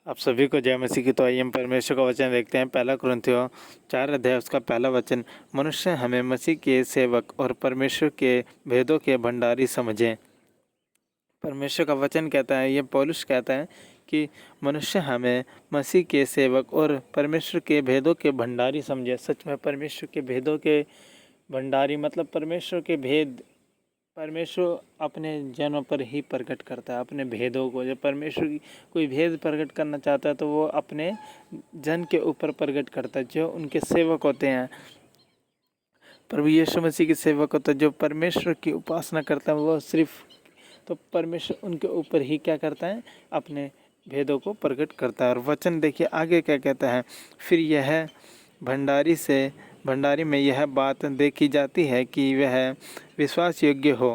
आप सभी को जय मसीह की। तो आइए हम परमेश्वर का वचन देखते हैं। पहला कुरिन्थियों 4 अध्याय उसका पहला वचन। मनुष्य हमें मसीह के सेवक और परमेश्वर के भेदों के भंडारी समझें। परमेश्वर का वचन कहता है, ये पौलुस कहता है कि मनुष्य हमें मसीह के सेवक और परमेश्वर के भेदों के भंडारी समझे। सच में परमेश्वर के भेदों के भंडारी मतलब परमेश्वर के भेद परमेश्वर अपने जनों पर ही प्रकट करता है, अपने भेदों को। जब परमेश्वर की कोई भेद प्रकट करना चाहता है तो वो अपने जन के ऊपर प्रकट करता है, जो उनके सेवक होते हैं। प्रभु यीशु मसीह के सेवक होता है, जो परमेश्वर की उपासना करता है, वो सिर्फ तो परमेश्वर उनके ऊपर ही क्या करता है, अपने भेदों को प्रकट करता है। और वचन देखिए आगे क्या कहता है, फिर यह भंडारी में यह बात देखी जाती है कि वह विश्वास योग्य हो।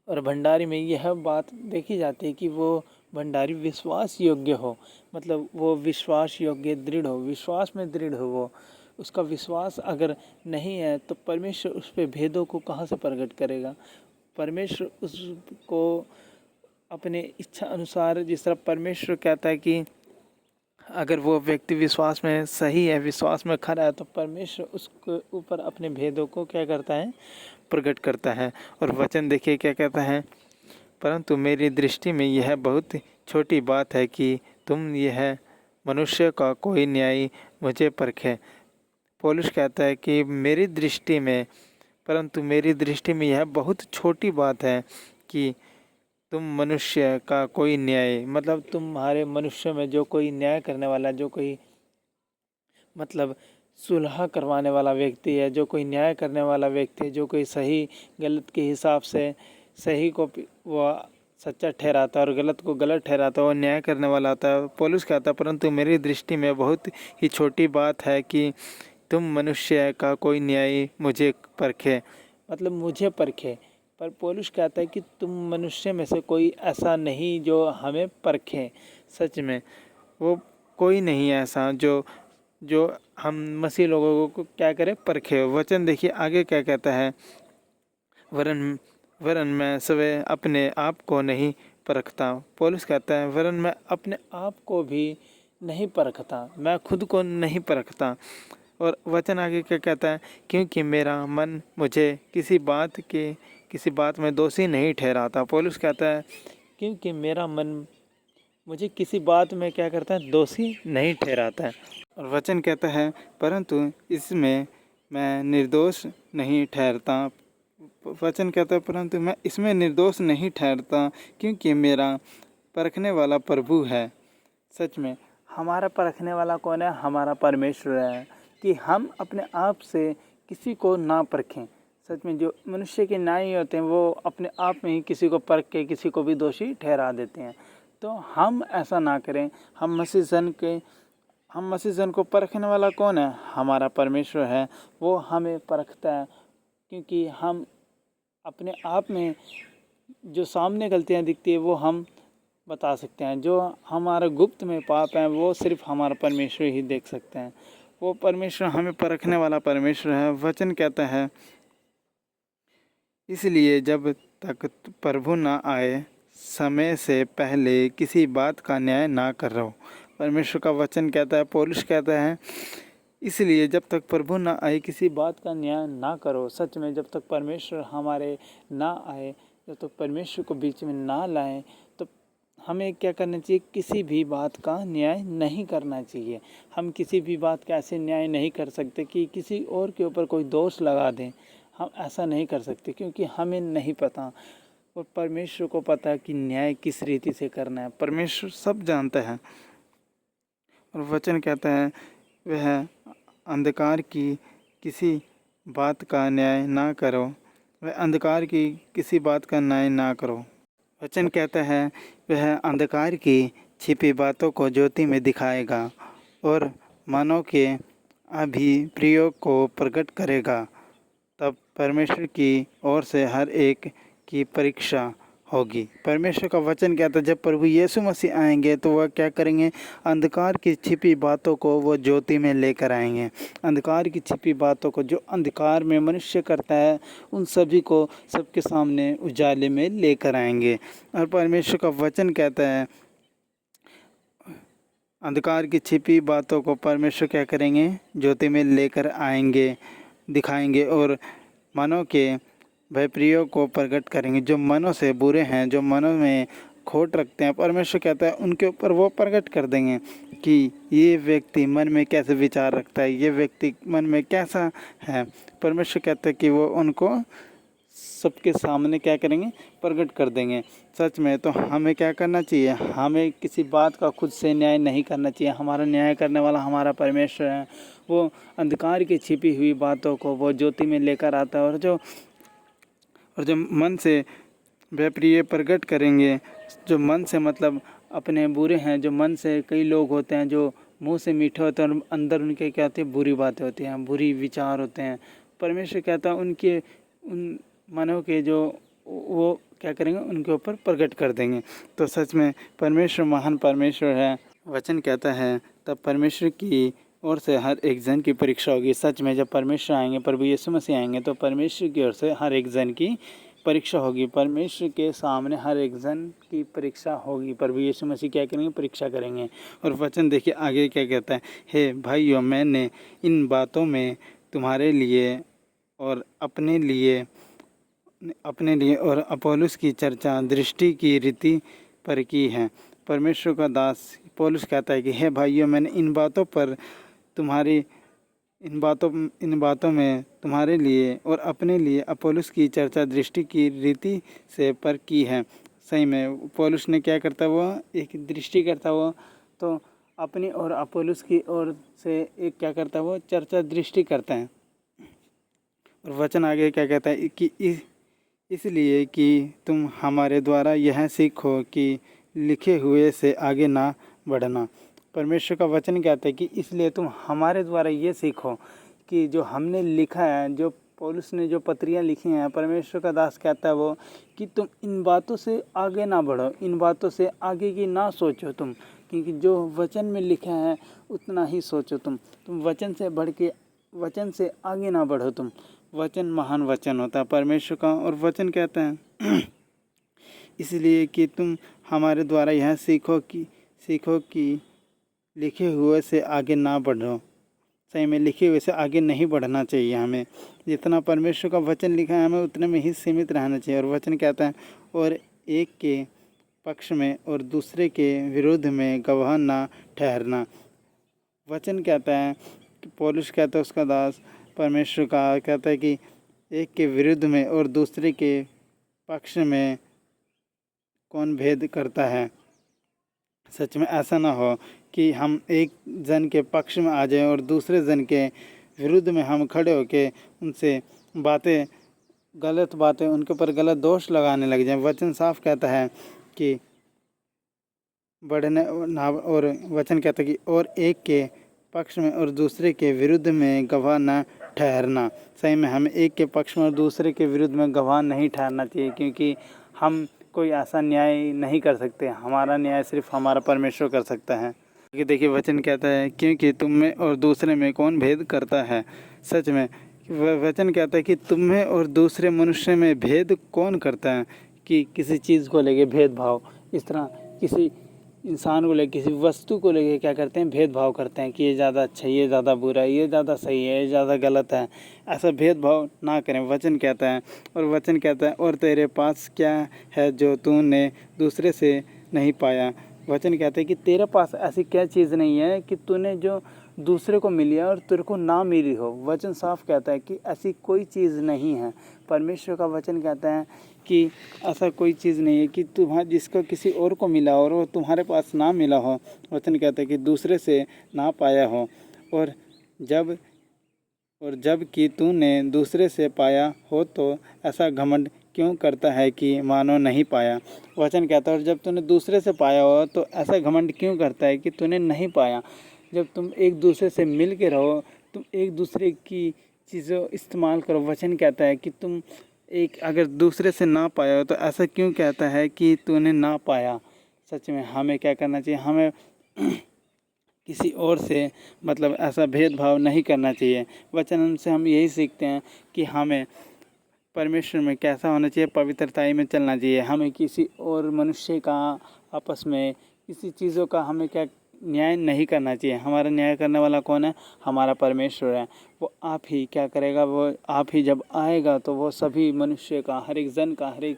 और भंडारी में यह बात देखी जाती है कि वो भंडारी विश्वास योग्य हो, मतलब वो विश्वास योग्य दृढ़ हो, विश्वास में दृढ़ हो। वो उसका विश्वास अगर नहीं है तो परमेश्वर उस पे भेदों को कहाँ से प्रकट करेगा। परमेश्वर उसको अपने इच्छा अनुसार, जिस तरह परमेश्वर कहता है कि अगर वो व्यक्ति विश्वास में सही है, विश्वास में खरा है, तो परमेश्वर उसके ऊपर अपने भेदों को क्या करता है, प्रकट करता है। और वचन देखिए क्या कहता है, परंतु मेरी दृष्टि में यह बहुत छोटी बात है कि तुम यह मनुष्य का कोई न्याय मुझे परखे। पौलुस कहता है कि मेरी दृष्टि में, परंतु मेरी दृष्टि में यह बहुत छोटी बात है कि तुम मनुष्य का कोई न्याय, मतलब तुम्हारे मनुष्य में जो कोई न्याय करने वाला, जो कोई मतलब सुलह करवाने वाला व्यक्ति है, जो कोई न्याय करने वाला व्यक्ति है, जो कोई सही गलत के हिसाब से सही को वो सच्चा ठहराता है और गलत को गलत ठहराता है, वो न्याय करने वाला होता है। पौलुस कहता है, परंतु मेरी दृष्टि में बहुत ही छोटी बात है कि तुम मनुष्य का कोई न्याय मुझे परखे, मतलब मुझे परखे। पर पौलुस कहता है कि तुम मनुष्य में से कोई ऐसा नहीं जो हमें परखे। सच में वो कोई नहीं ऐसा जो हम मसीह लोगों को क्या करें, परखे। वचन देखिए आगे क्या कहता है, वरन मैं स्वयं अपने आप को नहीं परखता। पौलुस कहता है, वरन मैं अपने आप को भी नहीं परखता, मैं खुद को नहीं परखता। और वचन आगे क्या कहता है, क्योंकि मेरा मन मुझे किसी बात में दोषी नहीं ठहराता। पौलुस कहता है क्योंकि मेरा मन मुझे किसी बात में क्या करता है, दोषी नहीं ठहराता है। और वचन कहता है, परंतु इसमें मैं निर्दोष नहीं ठहरता। वचन कहता है, परंतु मैं इसमें निर्दोष नहीं ठहरता, क्योंकि मेरा परखने वाला प्रभु है। सच में हमारा परखने वाला कौन है, हमारा परमेश्वर है, कि हम अपने आप से किसी को ना परखें। सच में जो मनुष्य के न्याय होते हैं वो अपने आप में ही किसी को परख के किसी को भी दोषी ठहरा देते हैं। तो हम ऐसा ना करें। हम मसीह जन को परखने वाला कौन है, हमारा परमेश्वर है। वो हमें परखता है, क्योंकि हम अपने आप में जो सामने गलतियाँ दिखती है वो हम बता सकते हैं। जो हमारा गुप्त में पाप है वो सिर्फ हमारा परमेश्वर ही देख सकते हैं। वो परमेश्वर हमें परखने वाला परमेश्वर है। वचन कहता है, इसलिए जब तक प्रभु न आए समय से पहले किसी बात का न्याय ना कर रहो। परमेश्वर का वचन कहता है, पौलुस कहता है, इसलिए जब तक प्रभु ना आए किसी बात का न्याय ना करो। सच में जब तक परमेश्वर हमारे ना आए, जब तक परमेश्वर को बीच में ना लाएं, तो हमें क्या करना चाहिए, किसी भी बात का न्याय नहीं करना चाहिए। हम किसी भी बात का ऐसे न्याय नहीं कर सकते कि किसी और के ऊपर कोई दोष लगा दें। हम ऐसा नहीं कर सकते, क्योंकि हमें नहीं पता और परमेश्वर को पता है कि न्याय किस रीति से करना है। परमेश्वर सब जानता है। और वचन कहता है, वह अंधकार की किसी बात का न्याय ना करो, वह अंधकार की किसी बात का न्याय ना करो। वचन कहता है, वह अंधकार की छिपी बातों को ज्योति में दिखाएगा और मानव के अभिप्रायों को प्रकट करेगा। तब परमेश्वर की ओर से हर एक की परीक्षा होगी। परमेश्वर का वचन कहता है, जब प्रभु यीशु मसीह आएंगे तो वह क्या करेंगे, अंधकार की छिपी बातों को वो ज्योति में लेकर आएंगे। अंधकार की छिपी बातों को जो अंधकार में मनुष्य करता है, उन सभी को सबके सामने उजाले में लेकर आएंगे। और परमेश्वर का वचन कहता है, अंधकार की छिपी बातों को परमेश्वर क्या करेंगे, ज्योति में लेकर आएंगे, दिखाएंगे और मनों के भयप्रियों को प्रकट करेंगे। जो मनों से बुरे हैं, जो मनों में खोट रखते हैं, परमेश्वर कहता है उनके ऊपर वो प्रकट कर देंगे कि ये व्यक्ति मन में कैसे विचार रखता है, ये व्यक्ति मन में कैसा है। परमेश्वर कहता है कि वो उनको सबके सामने क्या करेंगे, प्रकट कर देंगे। सच में तो हमें क्या करना चाहिए, हमें किसी बात का खुद से न्याय नहीं करना चाहिए। हमारा न्याय करने वाला हमारा परमेश्वर है। वो अंधकार की छिपी हुई बातों को वो ज्योति में लेकर आता है, और जो मन से व्यप्रिय प्रकट करेंगे। जो मन से मतलब अपने बुरे हैं, जो मन से कई लोग होते हैं जो मुंह से मीठे होते हैं और अंदर उनके क्या होती है, बुरी बातें होती हैं, बुरी विचार होते हैं। परमेश्वर कहता है उनके उन मनों के जो वो क्या करेंगे, उनके ऊपर प्रकट कर देंगे। तो सच में परमेश्वर महान परमेश्वर है। वचन कहता है तब परमेश्वर की ओर से हर एक जन की परीक्षा होगी। सच में जब परमेश्वर आएंगे, प्रभु यीशु मसीह आएंगे, तो परमेश्वर की ओर से हर एक जन की परीक्षा होगी। परमेश्वर के सामने हर एक जन की परीक्षा होगी। प्रभु यीशु मसीह क्या करेंगे, परीक्षा करेंगे। और वचन देखिए आगे क्या कहता है, हे भाइयों, मैंने इन बातों में तुम्हारे लिए और अपने लिए और अपोलोस की चर्चा दृष्टि की रीति पर की है। परमेश्वर का दास पौलुस कहता है कि हे भाइयों, मैंने इन बातों में तुम्हारे लिए और अपने लिए अपोलोस की चर्चा दृष्टि की रीति से पर की है। सही में पौलुस ने क्या करता, वो एक दृष्टि करता, वो तो अपनी और अपोलोस की ओर से एक क्या करता, वो चर्चा दृष्टि करते हैं। और वचन आगे क्या कहता है कि इसलिए कि तुम हमारे द्वारा यह सीखो कि लिखे हुए से आगे ना बढ़ना। परमेश्वर का वचन कहता है कि इसलिए तुम हमारे द्वारा ये सीखो कि जो हमने लिखा है, जो पौलुस ने जो पत्रियाँ लिखी हैं, परमेश्वर का दास कहता है वो कि तुम इन बातों से आगे ना बढ़ो, इन बातों से आगे की ना सोचो तुम, क्योंकि जो वचन में लिखा है उतना ही सोचो तुम वचन से बढ़ के, वचन से आगे ना बढ़ो तुम। वचन महान वचन होता है परमेश्वर का। और वचन कहता है इसलिए कि तुम हमारे द्वारा यह सीखो कि लिखे हुए से आगे ना बढ़ो। सही में लिखे हुए से आगे नहीं बढ़ना चाहिए। हमें जितना परमेश्वर का वचन लिखा है हमें उतने में ही सीमित रहना चाहिए। और वचन कहता है और एक के पक्ष में और दूसरे के विरुद्ध में गवाह ना ठहरना। वचन कहता है कि पौलुस कहता है, उसका दास परमेश्वर का कहता है कि एक के विरुद्ध में और दूसरे के पक्ष में कौन भेद करता है। सच में ऐसा ना हो कि हम एक जन के पक्ष में आ जाएं और दूसरे जन के विरुद्ध में हम खड़े होके उनसे गलत बातें उनके ऊपर गलत दोष लगाने लग जाएं। वचन साफ कहता है कि बढ़ने ना, और वचन कहता है कि और एक के पक्ष में और दूसरे के विरुद्ध में गवाह न ठहरना। सही में हमें एक के पक्ष में और दूसरे के विरुद्ध में गवाह नहीं ठहरना चाहिए, क्योंकि हम कोई ऐसा न्याय नहीं कर सकते। हमारा न्याय सिर्फ हमारा परमेश्वर कर सकता है। क्योंकि देखिए वचन कहता है क्योंकि तुम में और दूसरे में कौन भेद करता है। सच में वचन कहता है कि तुम में और दूसरे मनुष्य में भेद कौन करता है, कि किसी चीज़ को लेके भेदभाव, इस तरह किसी इंसान को लेकर, किसी वस्तु को लेकर क्या करते हैं, भेदभाव करते हैं कि ये ज़्यादा अच्छा है, ये ज़्यादा बुरा है, ये ज़्यादा सही है, ये ज़्यादा गलत है। ऐसा भेदभाव ना करें, वचन कहता है। और वचन कहता है और तेरे पास क्या है जो तूने दूसरे से नहीं पाया। वचन कहता है कि तेरे पास ऐसी क्या चीज़ नहीं है कि तूने जो दूसरे को मिली है और तेरे को ना मिली हो। वचन साफ कहता है कि ऐसी कोई चीज़ नहीं है। परमेश्वर का वचन कहता है कि ऐसा कोई चीज़ नहीं है कि जिसका किसी और को मिला और वो तुम्हारे पास ना मिला हो। वचन कहता है कि दूसरे से ना पाया हो। और जब कि तूने दूसरे से पाया हो तो ऐसा घमंड क्यों करता है कि मानो नहीं पाया। वचन कहता है और जब तूने दूसरे से पाया हो तो ऐसा घमंड क्यों करता है कि तूने नहीं पाया। जब तुम एक दूसरे से मिल के रहो, तुम एक दूसरे की चीज़ों इस्तेमाल करो। वचन कहता है कि तुम अगर दूसरे से ना पाया हो तो ऐसा क्यों कहता है कि तूने ना पाया। सच में हमें क्या करना चाहिए, हमें किसी और से मतलब ऐसा भेदभाव नहीं करना चाहिए। वचन से हम यही सीखते हैं कि हमें परमेश्वर में कैसा होना चाहिए, पवित्रताई में चलना चाहिए। हमें किसी और मनुष्य का आपस में किसी चीज़ों का हमें क्या न्याय नहीं करना चाहिए। हमारा न्याय करने वाला कौन है? हमारा परमेश्वर है। वो आप ही क्या करेगा, वो आप ही जब आएगा तो वो सभी मनुष्य का, हर एक जन का, हर एक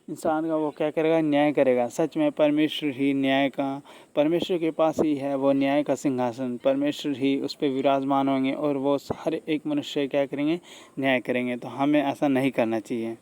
इंसान का वो क्या करेगा? न्याय करेगा। सच में परमेश्वर ही न्याय का, परमेश्वर के पास ही है वो न्याय का सिंहासन। परमेश्वर ही उस पर विराजमान होंगे और वो हर एक मनुष्य क्या करेंगे? न्याय करेंगे। तो हमें ऐसा नहीं करना चाहिए।